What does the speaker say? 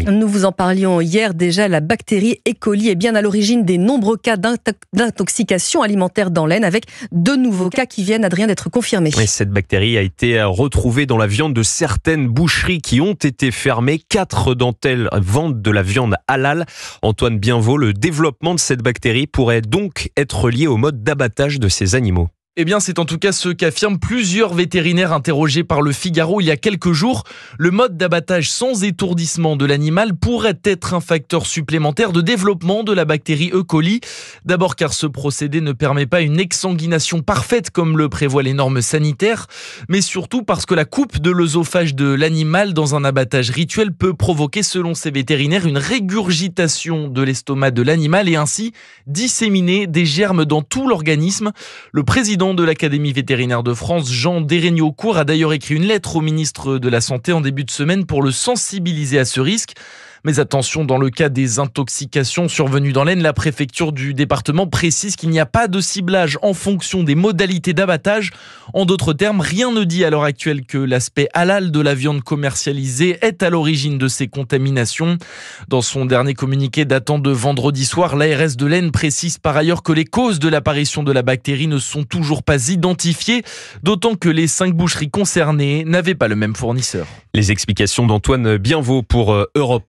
Virginie. Nous vous en parlions hier déjà, la bactérie E. coli est bien à l'origine des nombreux cas d'intoxication alimentaire dans l'Aisne, avec 2 nouveaux cas qui viennent, Adrien, d'être confirmés. Et cette bactérie a été retrouvée dans la viande de certaines boucheries qui ont été fermées. 4 d'entre elles vendent de la viande halal. Antoine Bienvaux, le développement de cette bactérie pourrait donc être lié au mode d'abattage de ces animaux. Eh bien, c'est en tout cas ce qu'affirment plusieurs vétérinaires interrogés par le Figaro il y a quelques jours. Le mode d'abattage sans étourdissement de l'animal pourrait être un facteur supplémentaire de développement de la bactérie E. coli. D'abord car ce procédé ne permet pas une exsanguination parfaite comme le prévoient les normes sanitaires, mais surtout parce que la coupe de l'œsophage de l'animal dans un abattage rituel peut provoquer, selon ces vétérinaires, une régurgitation de l'estomac de l'animal et ainsi disséminer des germes dans tout l'organisme. Le président de l'Académie vétérinaire de France, Jean Déregnault-Court, a d'ailleurs écrit une lettre au ministre de la Santé en début de semaine pour le sensibiliser à ce risque. Mais attention, dans le cas des intoxications survenues dans l'Aisne, la préfecture du département précise qu'il n'y a pas de ciblage en fonction des modalités d'abattage. En d'autres termes, rien ne dit à l'heure actuelle que l'aspect halal de la viande commercialisée est à l'origine de ces contaminations. Dans son dernier communiqué datant de vendredi soir, l'ARS de l'Aisne précise par ailleurs que les causes de l'apparition de la bactérie ne sont toujours pas identifiées, d'autant que les 5 boucheries concernées n'avaient pas le même fournisseur. Les explications d'Antoine Bienvaux pour Europe